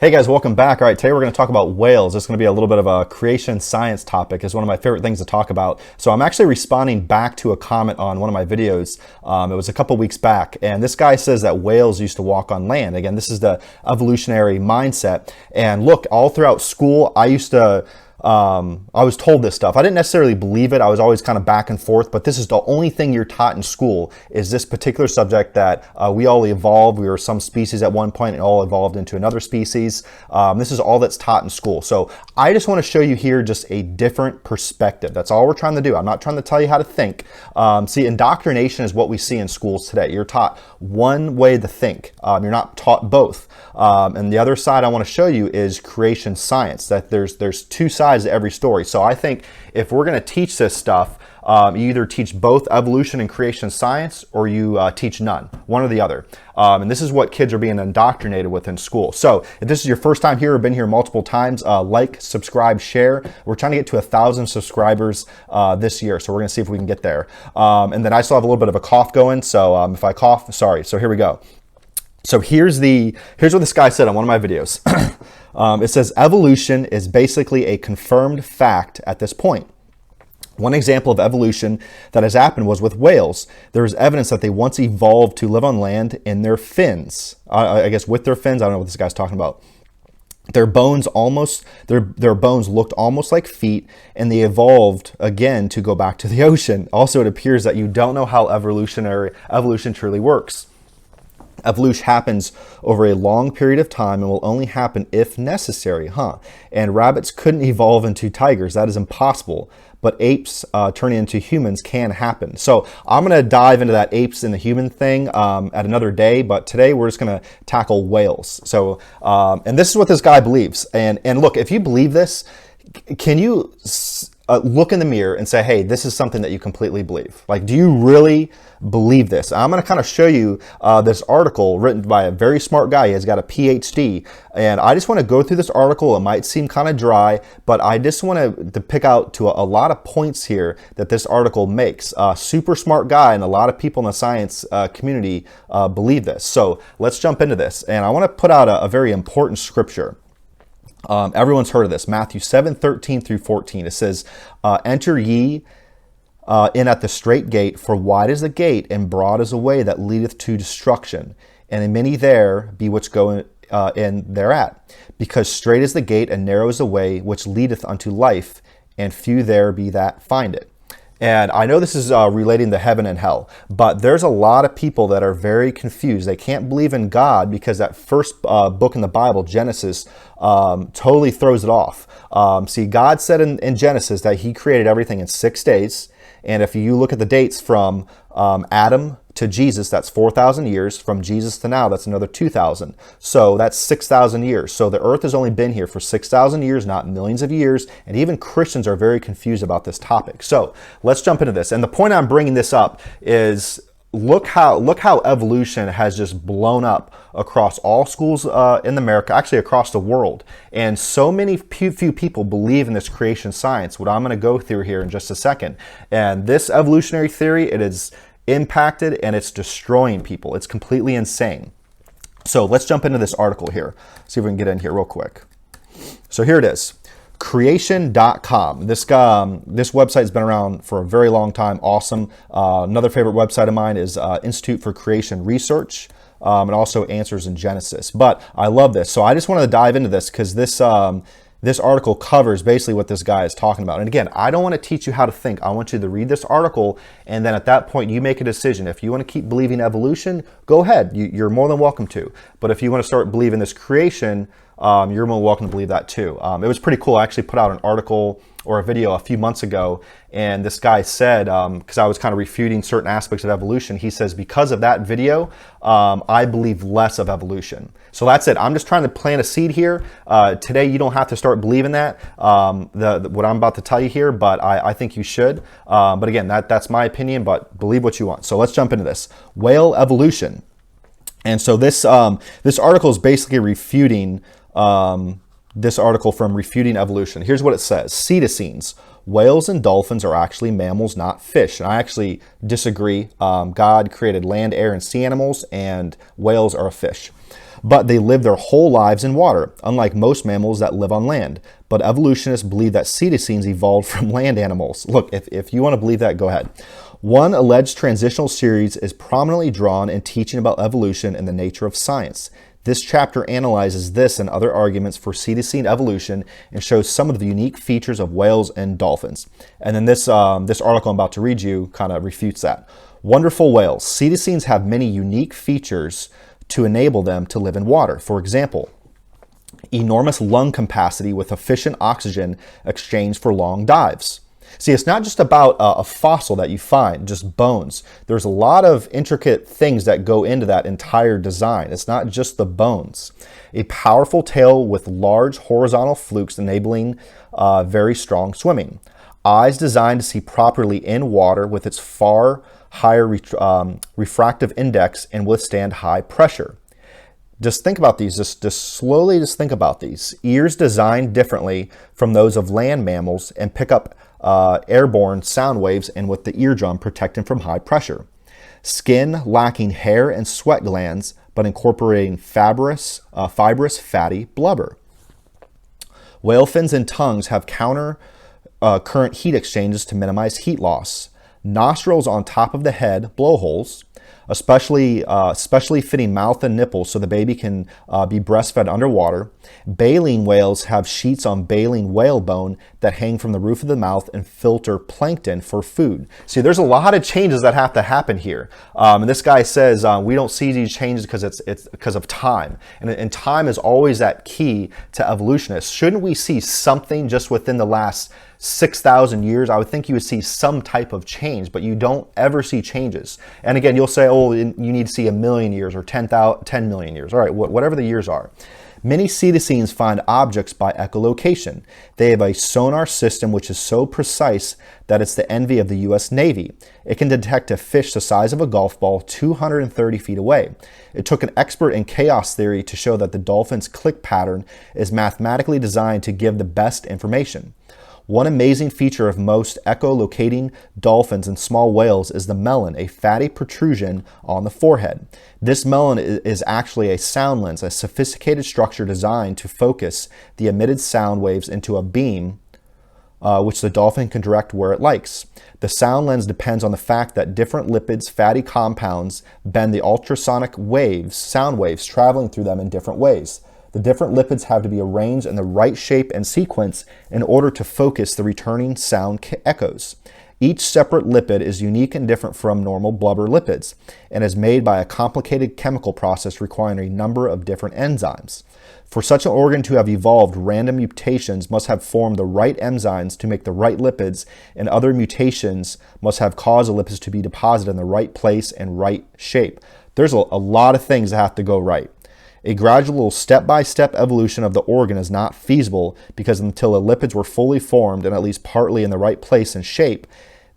Hey guys, welcome back. All right, today we're going to talk about whales. It's going to be a little bit of a creation science topic. It's one of my favorite things to talk about. So I'm actually responding back to a comment on one of my videos. It was a couple weeks back, and this guy says that whales used to walk on land. Again, this is the evolutionary mindset. And look, all throughout school, I was told this stuff. I didn't necessarily believe it. I was always kind of back and forth, but this is the only thing you're taught in school is this particular subject that we all evolved. We were some species at one point and all evolved into another species. This is all that's taught in school. So I just want to show you here just a different perspective. That's all we're trying to do. I'm not trying to tell you how to think. See, indoctrination is what we see in schools today. You're taught one way to think. You're not taught both. And the other side I want to show you is creation science, that there's two sides to every story. So I think if we're going to teach this stuff, you either teach both evolution and creation science, or you teach none, one or the other. And this is what kids are being indoctrinated with in school. So if this is your first time here or been here multiple times, like, subscribe, share. We're trying to get to 1,000 subscribers this year. So we're going to see if we can get there. And then I still have a little bit of a cough going. So if I cough, sorry. So here we go. So here's what this guy said on one of my videos. It says evolution is basically a confirmed fact at this point. One example of evolution that has happened was with whales. There is evidence that they once evolved to live on land in their fins. I guess with their fins. I don't know what this guy's talking about. Their bones looked almost like feet, and they evolved again to go back to the ocean. Also, it appears that you don't know how evolution truly works. Evolution happens over a long period of time and will only happen if necessary, And rabbits couldn't evolve into tigers. That is impossible. But apes turning into humans can happen. So I'm going to dive into that apes and the human thing at another day. But today we're just going to tackle whales. So, and this is what this guy believes. And look, if you believe this, can you look in the mirror and say, hey, this is something that you completely believe? Like, do you really believe this? I'm going to kind of show you this article written by a very smart guy. He has got a PhD. And I just want to go through this article. It might seem kind of dry, but I just want to pick out to a lot of points here that this article makes. Super smart guy, and a lot of people in the science community believe this. So let's jump into this. And I want to put out a very important scripture. Everyone's heard of this. Matthew 7:13 through 14. It says, enter ye in at the straight gate, for wide is the gate, and broad is the way that leadeth to destruction, and many there be which go in thereat. Because straight is the gate, and narrow is the way which leadeth unto life, and few there be that find it. And I know this is relating to heaven and hell, but there's a lot of people that are very confused. They can't believe in God because that first book in the Bible, Genesis, totally throws it off. See, God said in Genesis that he created everything in 6 days. And if you look at the dates from Adam to Jesus, that's 4,000 years. From Jesus to now, that's another 2,000. So that's 6,000 years. So the earth has only been here for 6,000 years, not millions of years. And even Christians are very confused about this topic. So let's jump into this. And the point I'm bringing this up is look how evolution has just blown up across all schools in America, actually across the world. And so many few people believe in this creation science, what I'm going to go through here in just a second. And this evolutionary theory, it is impacted and it's destroying people. It's completely insane. So let's jump into this article here. See if we can get in here real quick. So here it is. Creation.com. This website's been around for a very long time. Awesome. Another favorite website of mine is Institute for Creation Research, and also Answers in Genesis. But I love this. So I just wanted to dive into this because this article covers basically what this guy is talking about. And again, I don't want to teach you how to think. I want you to read this article, and then at that point, you make a decision. If you want to keep believing evolution, go ahead. You're more than welcome to. But if you want to start believing this creation, you're more welcome to believe that too. It was pretty cool. I actually put out an article or a video a few months ago, and this guy said, because I was kind of refuting certain aspects of evolution, he says, because of that video, I believe less of evolution. So that's it. I'm just trying to plant a seed here. Today, you don't have to start believing that, what I'm about to tell you here, but I think you should. But again, that's my opinion, but believe what you want. So let's jump into this. Whale evolution. And so this article is basically refuting this article from Refuting Evolution. Here's what it says. Cetacines. Whales and dolphins are actually mammals, not fish. And I actually disagree. God created land, air, and sea animals, and whales are a fish. but they live their whole lives in water, unlike most mammals that live on land. But evolutionists believe that cetaceans evolved from land animals. Look, if you want to believe that, go ahead. One alleged transitional series is prominently drawn in teaching about evolution and the nature of science. This chapter analyzes this and other arguments for cetacean evolution and shows some of the unique features of whales and dolphins. And then this article I'm about to read you kind of refutes that. Wonderful whales. Cetaceans have many unique features to enable them to live in water. For example, enormous lung capacity with efficient oxygen exchange for long dives. See, it's not just about a fossil that you find, just bones. There's a lot of intricate things that go into that entire design. It's not just the bones. A powerful tail with large horizontal flukes enabling very strong swimming. Eyes designed to see properly in water with its far higher refractive index and withstand high pressure. Just think about these, just slowly think about these. Ears designed differently from those of land mammals and pick up airborne sound waves, and with the eardrum protecting from high pressure. Skin lacking hair and sweat glands, but incorporating fibrous fatty blubber. Whale fins and tongues have counter current heat exchanges to minimize heat loss. Nostrils on top of the head, blowholes, especially fitting mouth and nipples so the baby can be breastfed underwater. Baleen whales have sheets on baleen whale bone that hang from the roof of the mouth and filter plankton for food. See, there's a lot of changes that have to happen here. And this guy says we don't see these changes because it's because of time. And time is always that key to evolutionists. Shouldn't we see something just within the last 6,000 years? I would think you would see some type of change, but you don't ever see changes. And again, you'll say, oh, you need to see 1,000,000 years or 10 million years. All right, whatever the years are. Many cetaceans find objects by echolocation. They have a sonar system which is so precise that it's the envy of the U.S. Navy. It can detect a fish the size of a golf ball 230 feet away. It took an expert in chaos theory to show that the dolphin's click pattern is mathematically designed to give the best information. One amazing feature of most echolocating dolphins and small whales is the melon, a fatty protrusion on the forehead. This melon is actually a sound lens, a sophisticated structure designed to focus the emitted sound waves into a beam which the dolphin can direct where it likes. The sound lens depends on the fact that different lipids, fatty compounds, bend the ultrasonic waves, sound waves, traveling through them in different ways. The different lipids have to be arranged in the right shape and sequence in order to focus the returning sound echoes. Each separate lipid is unique and different from normal blubber lipids and is made by a complicated chemical process requiring a number of different enzymes. For such an organ to have evolved, random mutations must have formed the right enzymes to make the right lipids, and other mutations must have caused the lipids to be deposited in the right place and right shape. There's a lot of things that have to go right. A gradual step-by-step evolution of the organ is not feasible because until the lipids were fully formed and at least partly in the right place and shape,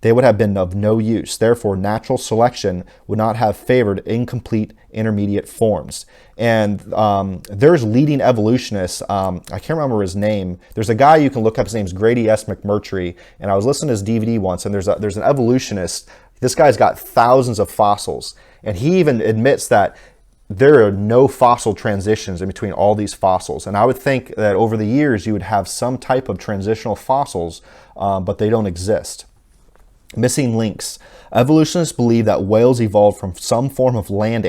they would have been of no use. Therefore, natural selection would not have favored incomplete intermediate forms. And there's leading evolutionists, I can't remember his name. There's a guy you can look up, his name's Grady S. McMurtry, and I was listening to his DVD once, and there's an evolutionist. This guy's got thousands of fossils, and he even admits that there are no fossil transitions in between all these fossils. And I would think that over the years you would have some type of transitional fossils, but they don't exist. Missing links. Evolutionists believe that whales evolved from some form of land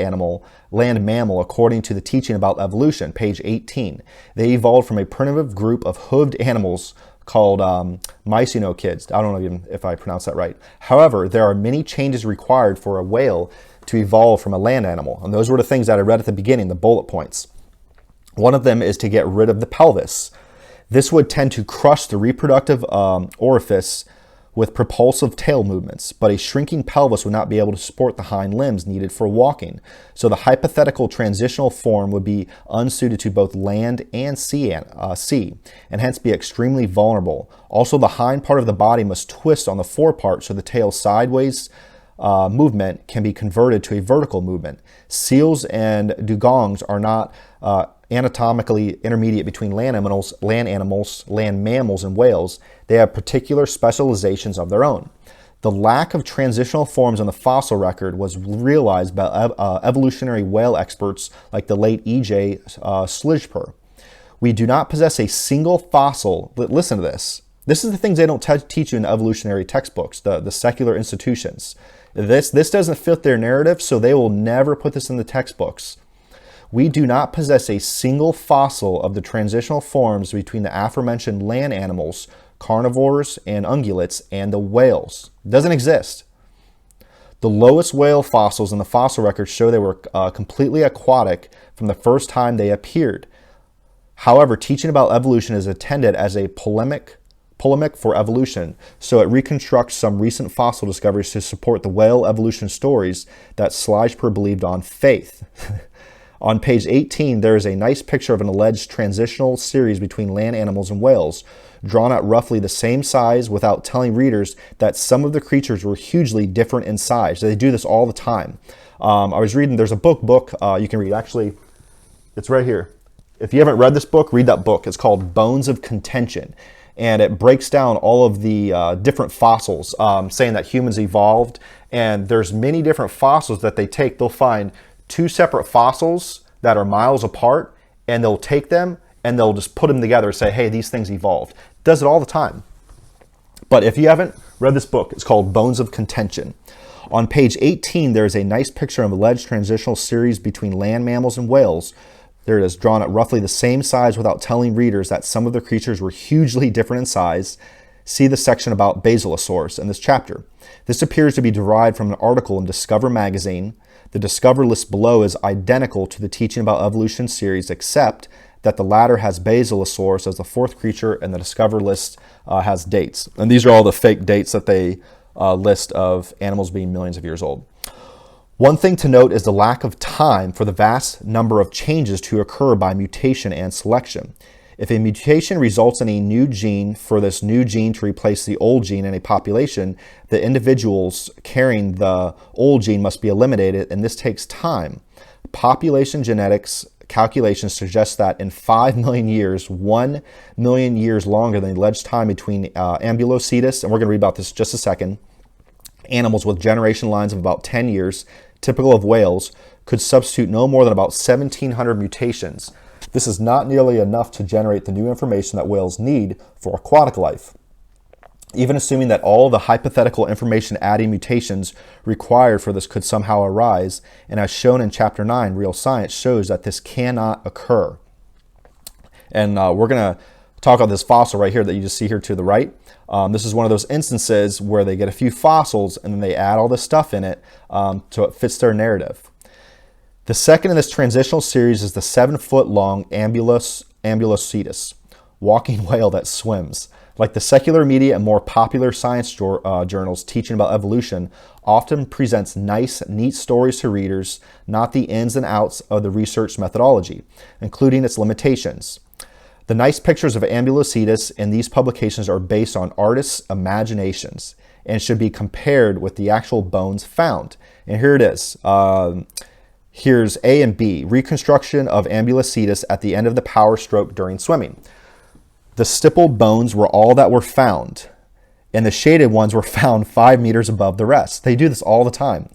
mammal according to the teaching about evolution, page 18. They evolved from a primitive group of hoofed animals called mycenokids. I don't know even if I pronounced that right. However, there are many changes required for a whale to evolve from a land animal. And those were the things that I read at the beginning, the bullet points. One of them is to get rid of the pelvis. This would tend to crush the reproductive orifice with propulsive tail movements, but a shrinking pelvis would not be able to support the hind limbs needed for walking. So the hypothetical transitional form would be unsuited to both land and sea, and hence be extremely vulnerable. Also, the hind part of the body must twist on the forepart so the tail sideways movement can be converted to a vertical movement. Seals and dugongs are not anatomically intermediate between land mammals, and whales. They have particular specializations of their own. The lack of transitional forms in the fossil record was realized by evolutionary whale experts like the late E.J. Slijper. We do not possess a single fossil. Listen to this. This is the things they don't teach you in the evolutionary textbooks, the secular institutions. This doesn't fit their narrative, so they will never put this in the textbooks. We do not possess a single fossil of the transitional forms between the aforementioned land animals, carnivores and ungulates, and the whales. It doesn't exist. The lowest whale fossils in the fossil record show they were completely aquatic from the first time they appeared. However, teaching about evolution is intended as a polemic for evolution, so it reconstructs some recent fossil discoveries to support the whale evolution stories that Slijper believed on faith. On page 18, there is a nice picture of an alleged transitional series between land animals and whales, drawn at roughly the same size without telling readers that some of the creatures were hugely different in size. They do this all the time. I was reading, there's a book you can read. Actually, it's right here. If you haven't read this book, read that book. It's called Bones of Contention. And it breaks down all of the different fossils, saying that humans evolved. And there's many different fossils that they take. They'll find two separate fossils that are miles apart, and they'll take them and they'll just put them together and say, hey, these things evolved. Does it all the time. But if you haven't read this book, it's called Bones of Contention. On page 18, there is a nice picture of an alleged transitional series between land mammals and whales. There it is, drawn at roughly the same size without telling readers that some of the creatures were hugely different in size. See the section about basilosaurs in this chapter. This appears to be derived from an article in Discover magazine. The Discover list below is identical to the Teaching About Evolution series, except that the latter has Basilosaurus as the fourth creature, and the Discover list has dates. And these are all the fake dates that they list of animals being millions of years old. One thing to note is the lack of time for the vast number of changes to occur by mutation and selection. If a mutation results in a new gene for this new gene to replace the old gene in a population, the individuals carrying the old gene must be eliminated, and this takes time. Population genetics calculations suggest that in 5 million years, 1 million years longer than the alleged time between Ambulocetus, and we're going to read about this in just a second, animals with generation lines of about 10 years, typical of whales, could substitute no more than about 1,700 mutations. This is not nearly enough to generate the new information that whales need for aquatic life. Even assuming that all the hypothetical information adding mutations required for this could somehow arise, and as shown in Chapter 9, Real Science shows that this cannot occur. And we're going to talk about this fossil right here that you just see here to the right. This is one of those instances where they get a few fossils and then they add all this stuff in it so it fits their narrative. The second in this transitional series is the 7-foot-long Ambulocetus, walking whale that swims. Like the secular media and more popular science journals teaching about evolution, often presents nice, neat stories to readers, not the ins and outs of the research methodology, including its limitations. The nice pictures of Ambulocetus in these publications are based on artists' imaginations and should be compared with the actual bones found. And here it is. Here's A and B, reconstruction of Ambulocetus at the end of the power stroke during swimming. The stippled bones were all that were found, and the shaded ones were found 5 meters above the rest. They do this all the time.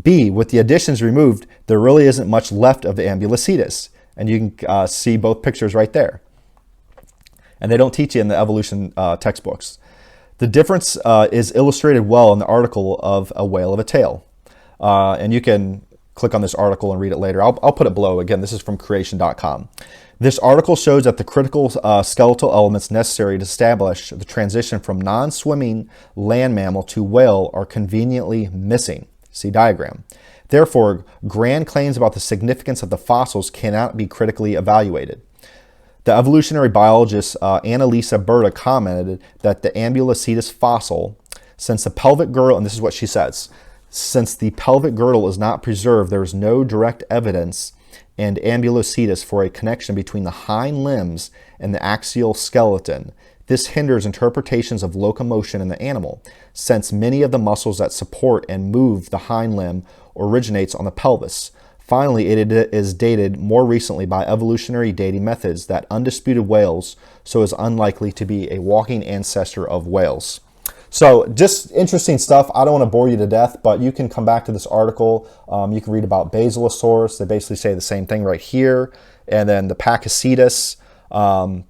B, with the additions removed, there really isn't much left of the Ambulocetus, and you can see both pictures right there. And they don't teach you in the evolution textbooks. The difference is illustrated well in the article of A Whale of a Tale, and you can click on this article and read it later. I'll put it below. Again, this is from creation.com. This article shows that the critical skeletal elements necessary to establish the transition from non-swimming land mammal to whale are conveniently missing. See diagram. Therefore, grand claims about the significance of the fossils cannot be critically evaluated. The evolutionary biologist Annalisa Berta commented that the Ambulocetus fossil, since the pelvic girdle, and this is what she says, since the pelvic girdle is not preserved, there is no direct evidence and Ambulocetus for a connection between the hind limbs and the axial skeleton. This hinders interpretations of locomotion in the animal, since many of the muscles that support and move the hind limb originates on the pelvis. Finally, it is dated more recently by evolutionary dating methods that undisputed whales, so is unlikely to be a walking ancestor of whales. So just interesting stuff. I don't want to bore you to death, but you can come back to this article. You can read about Basilosaurus. They basically say the same thing right here. And then the Pakicetus,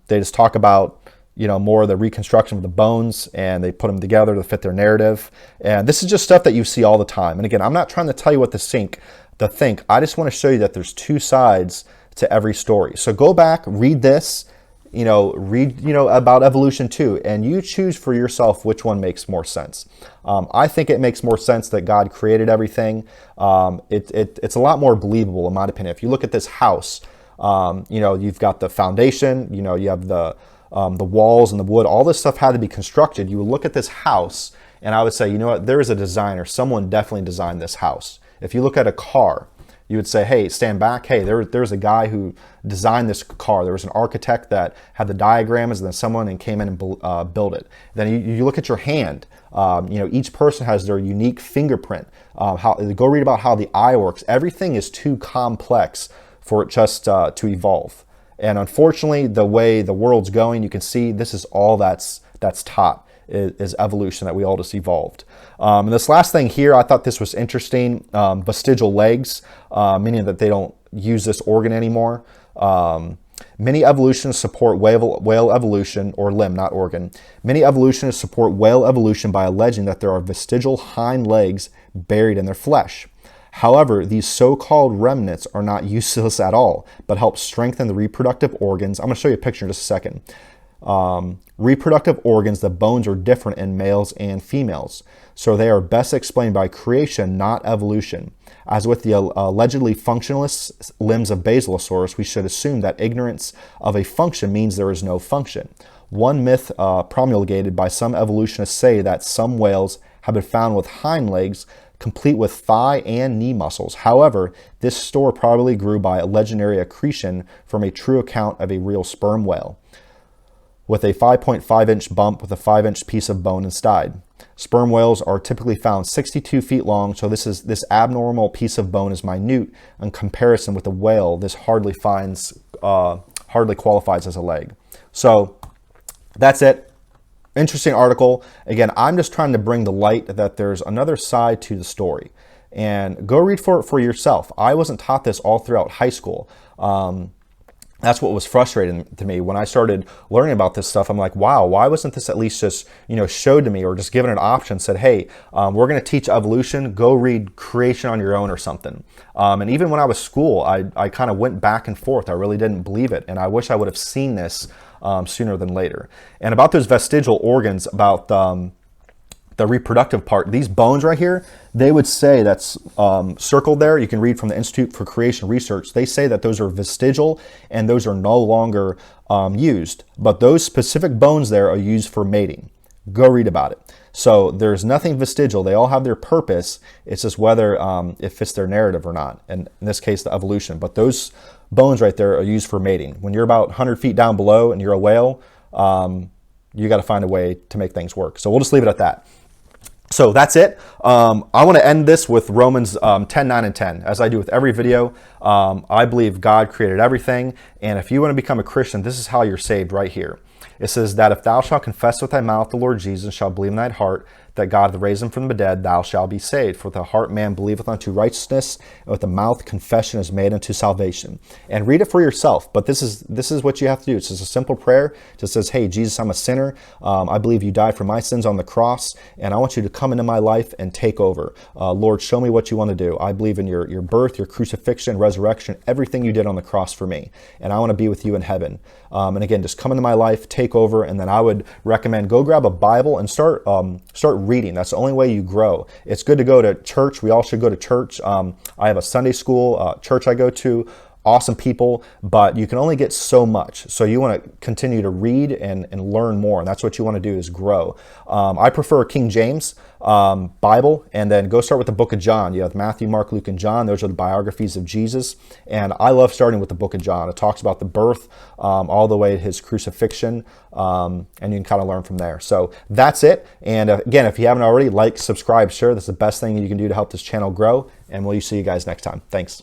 they just talk about, more of the reconstruction of the bones, and they put them together to fit their narrative. And this is just stuff that you see all the time. And again, I'm not trying to tell you what to think. I just want to show you that there's two sides to every story. So go back, read this, read, about evolution too, and you choose for yourself which one makes more sense. I think it makes more sense that God created everything. It's a lot more believable in my opinion. If you look at this house, you've got the foundation, you have the walls and the wood, all this stuff had to be constructed. You would look at this house and I would say, there is a designer. Someone definitely designed this house. If you look at a car, you would say, hey, stand back. Hey, there's a guy who designed this car. There was an architect that had the diagrams, and then someone came in and built it. Then you look at your hand. Each person has their unique fingerprint. Go read about how the eye works. Everything is too complex for it just to evolve. And unfortunately, the way the world's going, you can see this is all that's taught is evolution, that we all just evolved. And this last thing here, I thought this was interesting. Vestigial legs, meaning that they don't use this organ anymore. Many evolutionists support whale evolution, or limb, not organ. Many evolutionists support whale evolution by alleging that there are vestigial hind legs buried in their flesh. However, these so-called remnants are not useless at all, but help strengthen the reproductive organs. I'm going to show you a picture in just a second. Reproductive organs, the bones are different in males and females, so they are best explained by creation, not evolution. As with the allegedly functionless limbs of Basilosaurus, we should assume that ignorance of a function means there is no function. One myth promulgated by some evolutionists say that some whales have been found with hind legs complete with thigh and knee muscles. However, this story probably grew by a legendary accretion from a true account of a real sperm whale, with a 5.5-inch bump with a 5-inch piece of bone instead. Sperm whales are typically found 62 feet long, so this abnormal piece of bone is minute in comparison with a whale. This hardly qualifies as a leg. So that's it. Interesting article. Again, I'm just trying to bring the light that there's another side to the story. And go read for yourself. I wasn't taught this all throughout high school. That's what was frustrating to me when I started learning about this stuff. I'm like, wow, why wasn't this at least just, showed to me, or just given an option, said, hey, we're going to teach evolution, go read creation on your own or something. And even when I was school, I kind of went back and forth. I really didn't believe it. And I wish I would have seen this sooner than later. And about those vestigial organs, about the reproductive part, these bones right here, they would say that's circled there. You can read from the Institute for Creation Research. They say that those are vestigial and those are no longer used. But those specific bones there are used for mating. Go read about it. So there's nothing vestigial. They all have their purpose. It's just whether it fits their narrative or not. And in this case, the evolution. But those bones right there are used for mating. When you're about 100 feet down below and you're a whale, you got to find a way to make things work. So we'll just leave it at that. So that's it. I want to end this with Romans 10, 9, and 10. As I do with every video, I believe God created everything. And if you want to become a Christian, this is how you're saved right here. It says that if thou shalt confess with thy mouth the Lord Jesus, and shalt believe in thine heart that God hath raised him from the dead, thou shalt be saved. For with the heart man believeth unto righteousness, and with the mouth confession is made unto salvation. And read it for yourself. But this is what you have to do. It's just a simple prayer. It just says, hey, Jesus, I'm a sinner. I believe you died for my sins on the cross, and I want you to come into my life and take over. Lord, show me what you want to do. I believe in your birth, your crucifixion, resurrection, everything you did on the cross for me. And I want to be with you in heaven. And again, just come into my life, take over, and then I would recommend go grab a Bible and start reading. That's the only way you grow. It's good to go to church. We all should go to church. I have a Sunday school church I go to. Awesome people, but you can only get so much. So you want to continue to read and learn more. And that's what you want to do, is grow. I prefer King James Bible, and then go start with the book of John. You have Matthew, Mark, Luke, and John. Those are the biographies of Jesus. And I love starting with the book of John. It talks about the birth all the way to his crucifixion. And you can kind of learn from there. So that's it. And again, if you haven't already, like, subscribe, share. That's the best thing you can do to help this channel grow. And we'll see you guys next time. Thanks.